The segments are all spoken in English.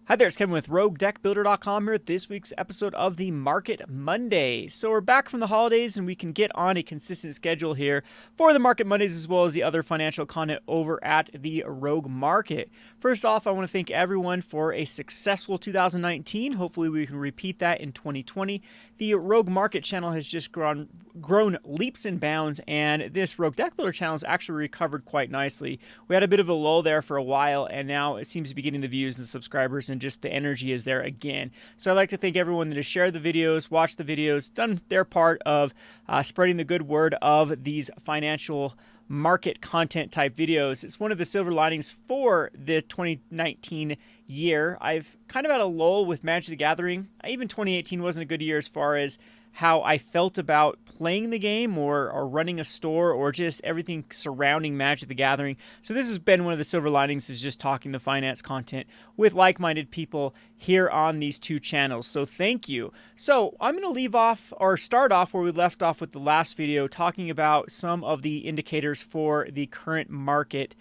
Hi there, it's Kevin with RogueDeckBuilder.com here with this week's episode of the Market Monday. So we're back from the holidays and we can get on a consistent schedule here for the Market Mondays as well as the other financial content over at the Rogue Market. First off, I want to thank everyone for a successful 2019. Hopefully we can repeat that in 2020. The Rogue Market channel has just grown leaps and bounds, and this Rogue Deck Builder channel has actually recovered quite nicely. We had a bit of a lull there for a while, and now it seems to be getting the views and subscribers, and just the energy is there again. So I'd like to thank everyone that has shared the videos, watched the videos, done their part of spreading the good word of these financial market content type videos. It's one of the silver linings for the 2019 year. I've kind of had a lull with Magic the Gathering. Even 2018 wasn't a good year as far as how I felt about playing the game or running a store or just everything surrounding Magic the Gathering. So this has been one of the silver linings, is just talking the finance content with like-minded people here on these two channels. So thank you. So I'm going to start off where we left off with the last video, talking about some of the indicators for the current market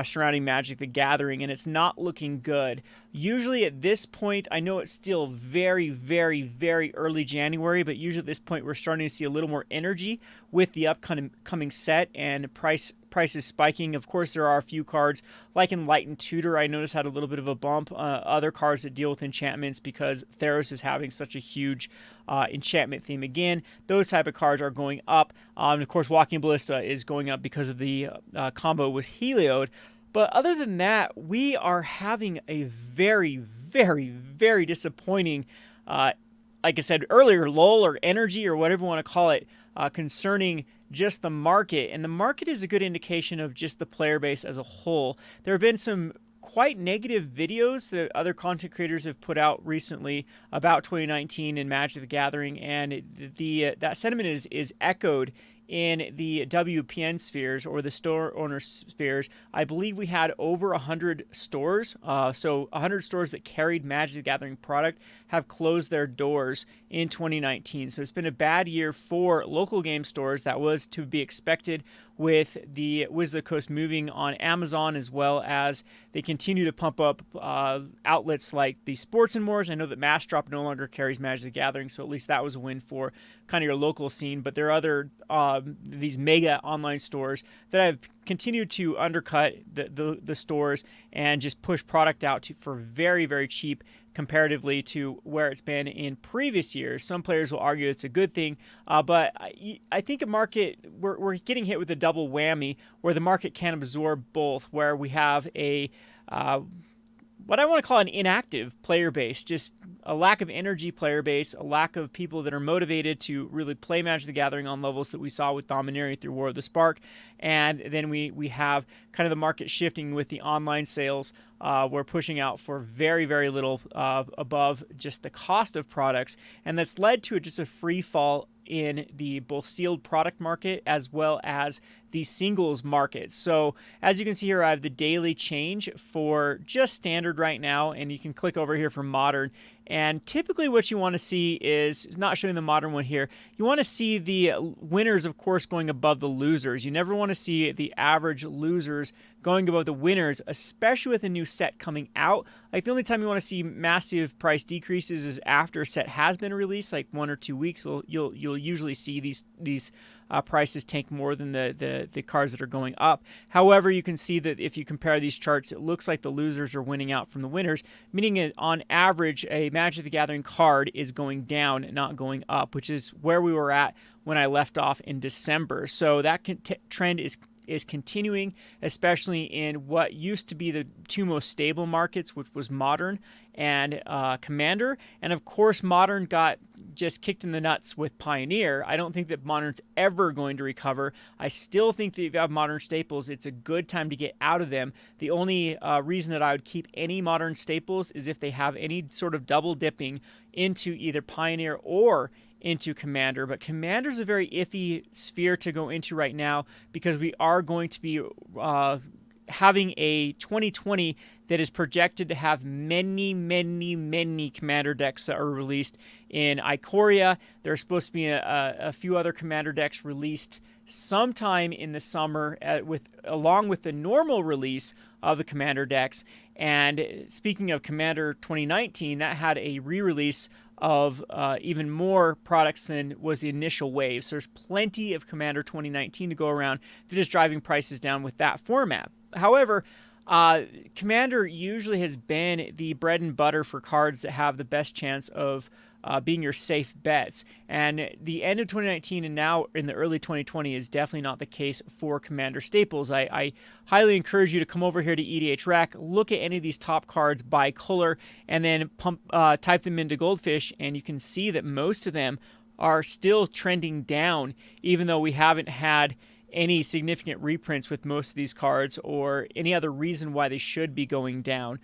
surrounding Magic the Gathering, and it's not looking good. Usually at this point, I know it's still very, very, very early January, but usually at this point we're starting to see a little more energy with the upcoming set and prices spiking. Of course, there are a few cards like Enlightened Tutor, I noticed, had a little bit of a bump. Other cards that deal with enchantments, because Theros is having such a huge enchantment theme again, those type of cards are going up. And of course, Walking Ballista is going up because of the combo with Heliod. But other than that, we are having a very, very, very disappointing, like I said earlier, lull or energy or whatever you want to call it, concerning just the market. And the market is a good indication of just the player base as a whole. There have been some quite negative videos that other content creators have put out recently about 2019 and Magic the Gathering, and that sentiment is echoed in the WPN spheres, or the store owner spheres. I believe we had over 100 stores, so 100 stores that carried Magic the Gathering product have closed their doors in 2019. So it's been a bad year for local game stores. That was to be expected with the Wizard of the Coast moving on Amazon, as well as they continue to pump up outlets like the Sports and Mores. I know that Mass Drop no longer carries Magic the Gathering, so at least that was a win for kind of your local scene. But there are other these mega online stores that have continued to undercut the stores and just push product out for very, very cheap comparatively to where it's been in previous years. Some players will argue it's a good thing, but I think we're getting hit with a double whammy where the market can absorb both, where we have a what I want to call an inactive player base, just a lack of energy player base, a lack of people that are motivated to really play Magic the Gathering on levels that we saw with Dominaria through War of the Spark. And then we have kind of the market shifting with the online sales. We're pushing out for very, very little above just the cost of products. And that's led to just a free fall in the both sealed product market as well as the singles market. So as you can see here, I have the daily change for just standard right now, and you can click over here for modern. And typically what you want to see is not showing the modern one here. You want to see the winners, of course, going above the losers. You never want to see the average losers going above the winners, especially with a new set coming out. Like, the only time you want to see massive price decreases is after a set has been released, like 1 or 2 weeks. You'll usually see these prices tank more than the cards that are going up. However, you can see that if you compare these charts, it looks like the losers are winning out from the winners, meaning that on average, a Magic the Gathering card is going down, not going up, which is where we were at when I left off in December. So that trend is continuing, especially in what used to be the two most stable markets, which was Modern and Commander. And of course, Modern got just kicked in the nuts with Pioneer. I don't think that Modern's ever going to recover. I still think that if you have Modern staples, it's a good time to get out of them. The only reason that I would keep any Modern staples is if they have any sort of double dipping into either Pioneer or into Commander. But Commander's a very iffy sphere to go into right now, because we are going to be having a 2020 that is projected to have many, many, many Commander decks that are released in Ikoria. There's supposed to be a few other Commander decks released sometime in the summer along with the normal release of the Commander decks. And speaking of Commander 2019, that had a re-release of even more products than was the initial wave. So there's plenty of Commander 2019 to go around. They're just driving prices down with that format. However, Commander usually has been the bread and butter for cards that have the best chance of being your safe bets. And the end of 2019 and now in the early 2020 is definitely not the case for Commander staples. I highly encourage you to come over here to EDH Rec, look at any of these top cards by color, and then type them into Goldfish, and you can see that most of them are still trending down, even though we haven't had any significant reprints with most of these cards or any other reason why they should be going down.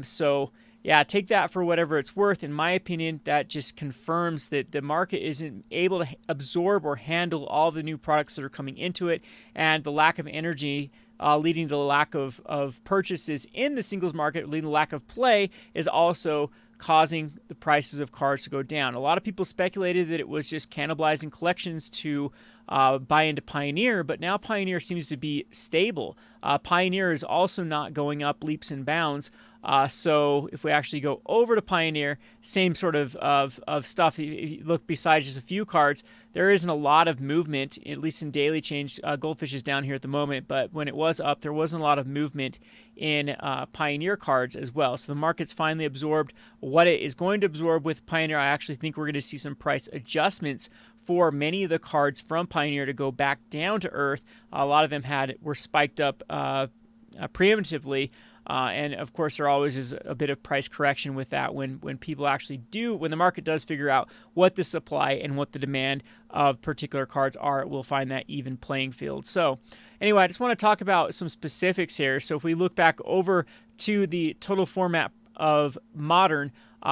So yeah, take that for whatever it's worth. In my opinion, that just confirms that the market isn't able to absorb or handle all the new products that are coming into it, and the lack of energy leading to the lack of purchases in the singles market, leading to the lack of play, is also causing the prices of cards to go down. A lot of people speculated that it was just cannibalizing collections to buy into Pioneer, but now Pioneer seems to be stable. Pioneer is also not going up leaps and bounds. So if we actually go over to Pioneer, same sort of stuff. If you look besides just a few cards, there isn't a lot of movement, at least in daily change. Goldfish is down here at the moment, but when it was up, there wasn't a lot of movement in Pioneer cards as well. So the market's finally absorbed what it is going to absorb with Pioneer. I actually think we're going to see some price adjustments for many of the cards from Pioneer to go back down to earth. A lot of them were spiked up preemptively. And of course, there always is a bit of price correction with that when people actually when the market does figure out what the supply and what the demand of particular cards are, we'll find that even playing field. So anyway, I just want to talk about some specifics here. So if we look back over to the total format of Modern,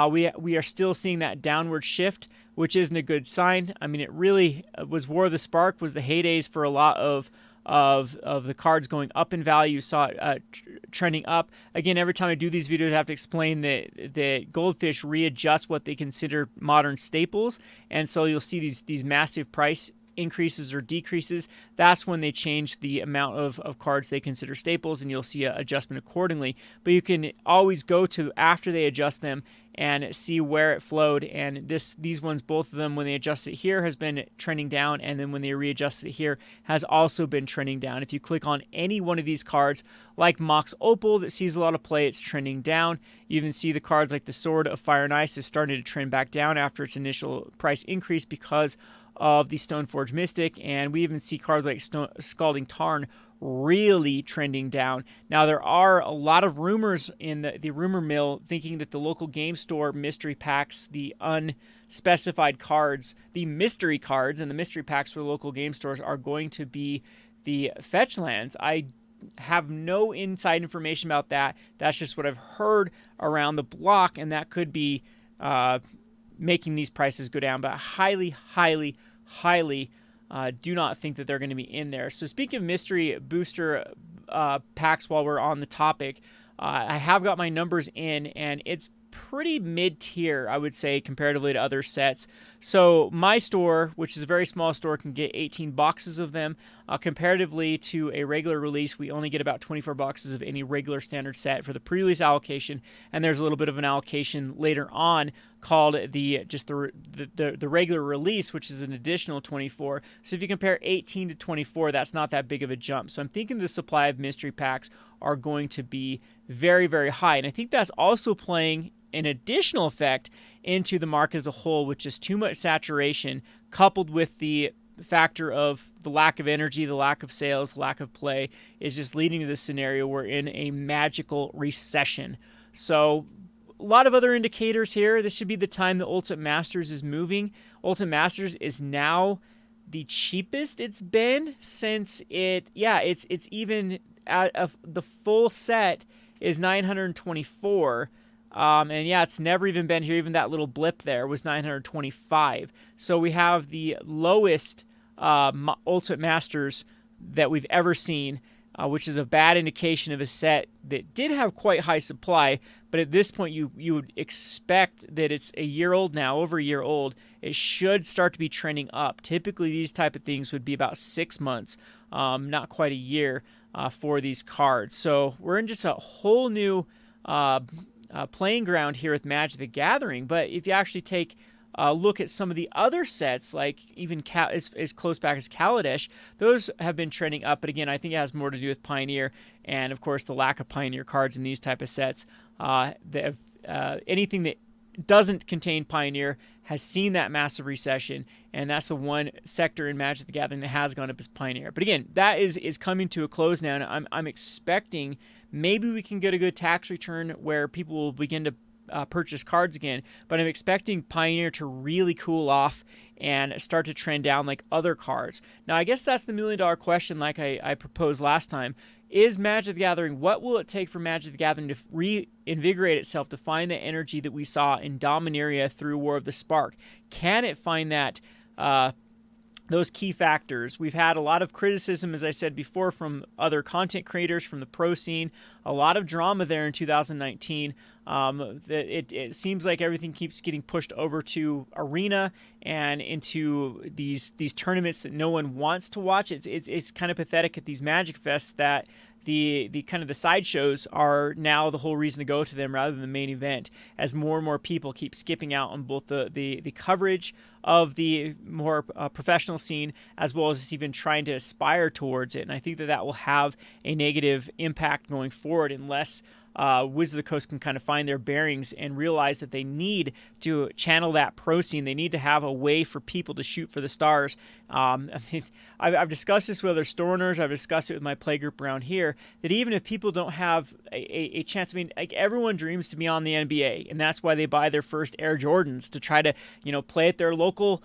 we are still seeing that downward shift, which isn't a good sign. I mean, it really was War of the Spark was the heydays for a lot of the cards going up in value. You saw it trending up. Again, every time I do these videos, I have to explain that Goldfish readjust what they consider modern staples, and so you'll see these massive price increases or decreases. That's when they change the amount of cards they consider staples, and you'll see an adjustment accordingly. But you can always go to after they adjust them and see where it flowed. And these ones, both of them, when they adjust it here, has been trending down, and then when they readjust it here, has also been trending down. If you click on any one of these cards, like Mox Opal, that sees a lot of play, it's trending down. You even see the cards like the Sword of Fire and Ice is starting to trend back down after its initial price increase because of the Stoneforge Mystic, and we even see cards like Scalding Tarn really trending down. Now, there are a lot of rumors in the rumor mill thinking that the local game store mystery packs, the unspecified cards, the mystery cards and the mystery packs for the local game stores are going to be the fetch lands. I have no inside information about that. That's just what I've heard around the block, and that could be making these prices go down, but highly do not think that they're going to be in there. So speaking of mystery booster packs, while we're on the topic, I have got my numbers in, and it's pretty mid-tier, I would say, comparatively to other sets. So my store, which is a very small store, can get 18 boxes of them. Comparatively to a regular release, we only get about 24 boxes of any regular standard set for the pre-release allocation, and there's a little bit of an allocation later on called the regular release, which is an additional 24. So if you compare 18 to 24, that's not that big of a jump. So I'm thinking the supply of mystery packs are going to be very, very high, and I think that's also playing an additional effect into the market as a whole, which is too much saturation coupled with the factor of the lack of energy, the lack of sales, lack of play, is just leading to this scenario we're in a magical recession. So a lot of other indicators here. This should be the time the Ultimate Masters is moving. Ultimate Masters is now the cheapest it's been since it's even out of the full set is 924. And yeah, it's never even been here. Even that little blip there was 925. So we have the lowest Ultimate Masters that we've ever seen, which is a bad indication of a set that did have quite high supply. But at this point, you would expect that it's a year old now, over a year old. It should start to be trending up. Typically, these type of things would be about 6 months, not quite a year for these cards. So we're in just a whole new playing ground here with Magic the Gathering. But if you actually take a look at some of the other sets, like even as close back as Kaladesh, those have been trending up. But again, I think it has more to do with Pioneer and, of course, the lack of Pioneer cards in these type of sets. Anything that doesn't contain Pioneer has seen that massive recession, and that's the one sector in Magic the Gathering that has gone up as Pioneer. But again, that is coming to a close now, and I'm expecting maybe we can get a good tax return where people will begin to purchase cards again, but I'm expecting Pioneer to really cool off and start to trend down like other cards. Now, I guess that's the $1,000,000 question, like I proposed last time. Is Magic the Gathering, what will it take for Magic the Gathering to reinvigorate itself, to find the energy that we saw in Dominaria through War of the Spark? Can it find that those key factors? We've had a lot of criticism, as I said before, from other content creators, from the pro scene, a lot of drama there in 2019. It seems like everything keeps getting pushed over to Arena and into these tournaments that no one wants to watch. It's kind of pathetic at these Magic Fests that the kind of the sideshows are now the whole reason to go to them rather than the main event, as more and more people keep skipping out on both the coverage of the more professional scene, as well as even trying to aspire towards it. And I think that will have a negative impact going forward unless Wizards of the Coast can kind of find their bearings and realize that they need to channel that pro scene. They need to have a way for people to shoot for the stars. I've discussed this with other store owners. I've discussed it with my play group around here, that even if people don't have a chance, I mean, like, everyone dreams to be on the NBA, and that's why they buy their first Air Jordans to try to, play at their local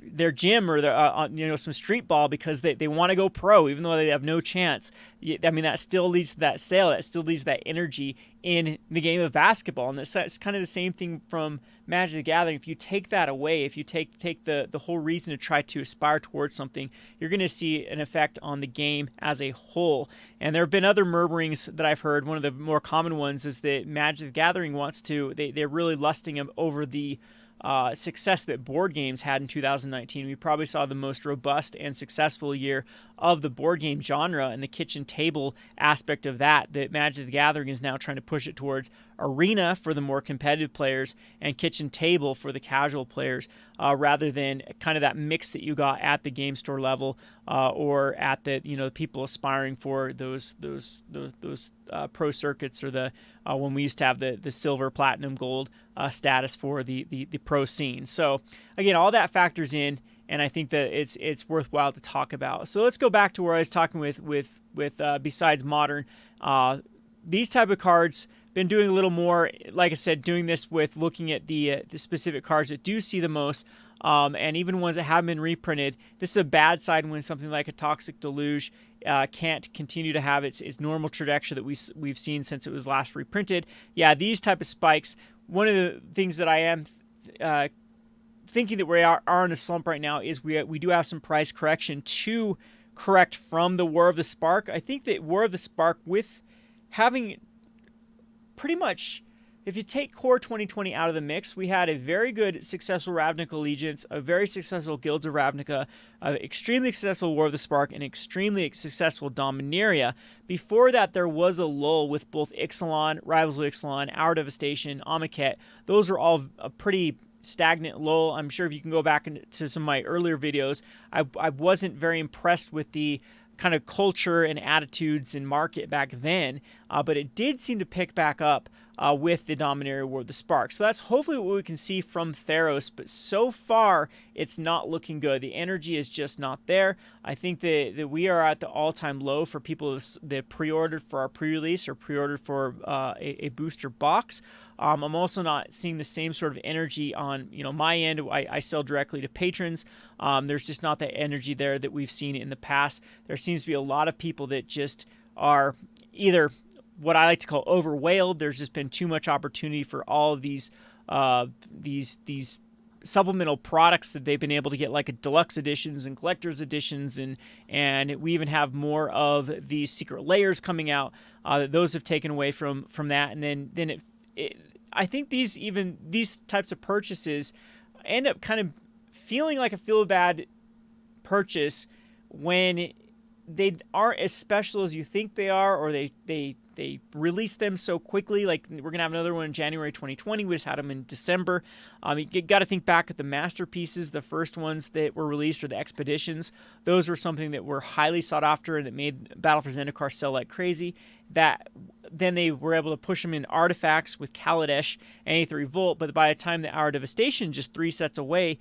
their gym or their, some street ball, because they want to go pro even though they have no chance. I mean, that still leads to that sale. That still leads to that energy in the game of basketball. And it's kind of the same thing from Magic the Gathering. If you take that away, if you take the whole reason to try to aspire towards something, you're going to see an effect on the game as a whole. And there have been other murmurings that I've heard. One of the more common ones is that Magic the Gathering they're really lusting over the success that board games had in 2019. We probably saw the most robust and successful year of the board game genre, and the kitchen table aspect of that Magic the Gathering is now trying to push it towards Arena for the more competitive players and kitchen table for the casual players, rather than kind of that mix that you got at the game store level, or at the people aspiring for those pro circuits, or the when we used to have the silver, platinum, gold status for the pro scene. So again, all that factors in, and I think that it's worthwhile to talk about. So let's go back to where I was talking with besides Modern. These type of cards been doing a little more, like I said, doing this with looking at the specific cards that do see the most, and even ones that have been reprinted. This is a bad side when something like a Toxic Deluge can't continue to have its normal trajectory that we've seen since it was last reprinted. Yeah, these type of spikes. One of the things that I am thinking that we are in a slump right now is we do have some price correction to correct from the War of the Spark. I think that War of the Spark, with having pretty much, if you take core 2020 out of the mix, we had a very good, successful Ravnica Allegiance, a very successful Guilds of Ravnica, an extremely successful War of the Spark, and extremely successful Dominaria. Before that, there was a lull with both Ixalan, Rivals of Ixalan, Our Devastation, Amoket. Those are all a pretty stagnant lull. I'm sure if you can go back into some of my earlier videos, I wasn't very impressed with the kind of culture and attitudes and market back then, but it did seem to pick back up with the Dominaria War of the Spark. So that's hopefully what we can see from Theros, but so far it's not looking good. The energy is just not there. I think that we are at the all-time low for people that pre-ordered for our pre-release or pre-ordered for a booster box. I'm also not seeing the same sort of energy on my end. I sell directly to patrons. There's just not that energy there that we've seen in the past. There seems to be a lot of people that just are either what I like to call overwhelmed. There's just been too much opportunity for all of these supplemental products that they've been able to get, like a deluxe editions and collector's editions, and we even have more of these secret layers coming out. Those have taken away from that, and then I think these types of purchases end up kind of feeling like a feel-bad purchase when they aren't as special as you think they are, or they they released them so quickly. Like, we're gonna have another one in January 2020. We just had them in December. You got to think back at the masterpieces, the first ones that were released, or the expeditions. Those were something that were highly sought after and that made Battle for Zendikar sell like crazy. That then they were able to push them in artifacts with Kaladesh and Aether Revolt. But by the time the Hour of Devastation, just 3 sets away,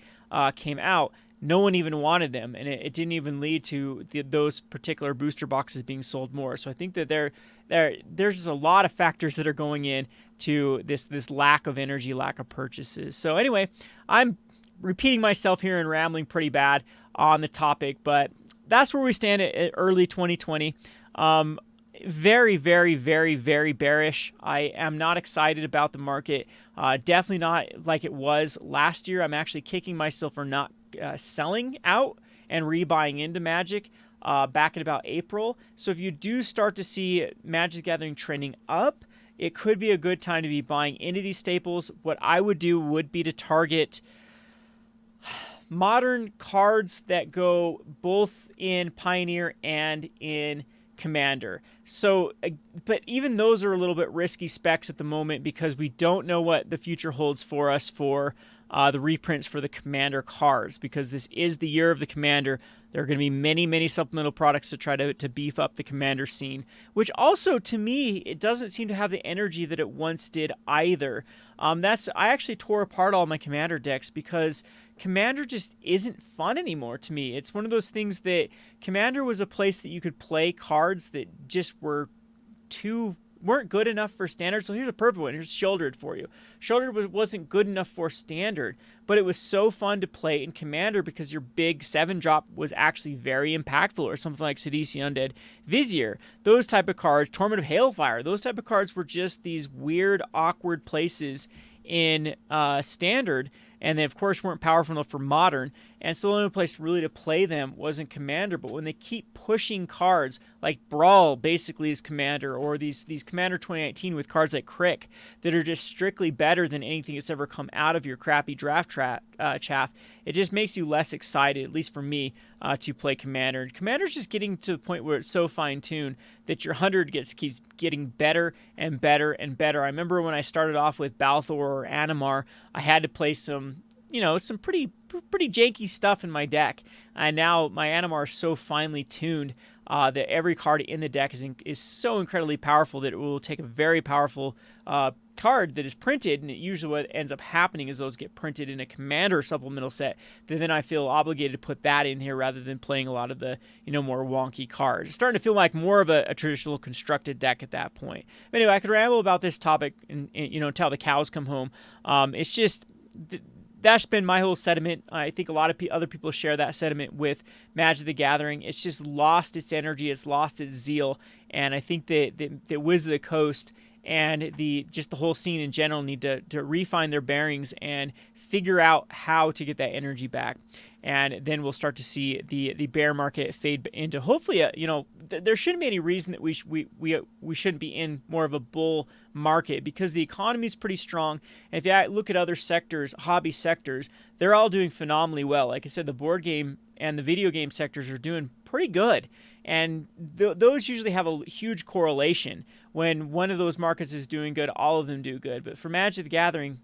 came out, no one even wanted them, and it didn't even lead to those particular booster boxes being sold more. So I think that there's just a lot of factors that are going in to this lack of energy, lack of purchases. So anyway, I'm repeating myself here and rambling pretty bad on the topic, but that's where we stand at early 2020. Very, very, very, very bearish. I am not excited about the market. Definitely not like it was last year. I'm actually kicking myself for not selling out and rebuying into Magic back in about April. So if you do start to see Magic the Gathering trending up, it could be a good time to be buying into these staples. What I would do would be to target modern cards that go both in Pioneer and in Commander. So, but even those are a little bit risky specs at the moment because we don't know what the future holds for us for the reprints for the Commander cards, because this is the year of the Commander. There are going to be many, many supplemental products to try to beef up the Commander scene, which also, to me, it doesn't seem to have the energy that it once did either. I actually tore apart all my Commander decks because Commander just isn't fun anymore to me. It's one of those things that Commander was a place that you could play cards that just weren't good enough for Standard. So here's a perfect one. Here's Sheoldred for you. Sheoldred wasn't good enough for Standard, but it was so fun to play in Commander because your big 7-drop was actually very impactful, or something like Sidisi Undead Vizier. Those type of cards, Torment of Hailfire, those type of cards were just these weird, awkward places in Standard, and they of course weren't powerful enough for Modern, and so the only place really to play them was in Commander. But when they keep pushing cards like Brawl basically is Commander, or these Commander 2019 with cards like Crick that are just strictly better than anything that's ever come out of your crappy draft chaff, it just makes you less excited, at least for me, to play Commander. And Commander's just getting to the point where it's so fine-tuned that your 100 keeps getting better and better and better. I remember when I started off with Balthor or Animar, I had to play some pretty janky stuff in my deck. And now my Animar is so finely tuned that every card in the deck is so incredibly powerful that it will take a very powerful card that is printed, and usually what ends up happening is those get printed in a Commander supplemental set, then I feel obligated to put that in here rather than playing a lot of the more wonky cards. It's starting to feel like more of a traditional constructed deck at that point. But anyway, I could ramble about this topic and until the cows come home. It's just that's been my whole sentiment. I think a lot of other people share that sentiment with Magic the Gathering. It's just lost its energy, it's lost its zeal, and I think that Wizards of the Coast and the whole scene in general need to refine their bearings and figure out how to get that energy back. And then we'll start to see the bear market fade into hopefully there shouldn't be any reason that we shouldn't be in more of a bull market, because the economy is pretty strong. And if you look at other sectors, hobby sectors, they're all doing phenomenally well. Like I said, the board game and the video game sectors are doing pretty good. And those usually have a huge correlation. When one of those markets is doing good, all of them do good. But for Magic the Gathering,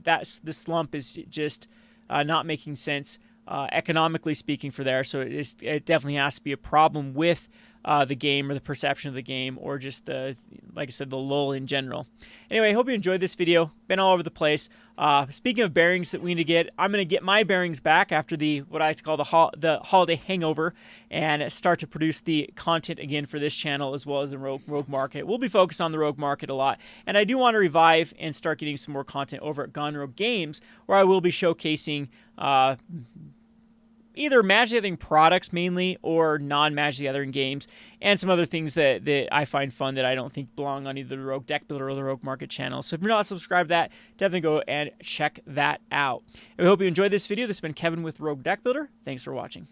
the slump is just not making sense economically speaking for there. So it definitely has to be a problem with the game, or the perception of the game, or just like I said, the lull in general. Anyway, I hope you enjoyed this video. Been all over the place. Speaking of bearings that we need to get, I'm going to get my bearings back after what I like to call the holiday hangover, and start to produce the content again for this channel as well as the Rogue Market. We'll be focused on the Rogue Market a lot, and I do want to revive and start getting some more content over at Gone Rogue Games, where I will be showcasing either Magic the Gathering products mainly, or non-Magic the Gathering games, and some other things that I find fun that I don't think belong on either the Rogue Deck Builder or the Rogue Market channel. So if you're not subscribed to that, definitely go and check that out. I hope you enjoyed this video. This has been Kevin with Rogue Deck Builder. Thanks for watching.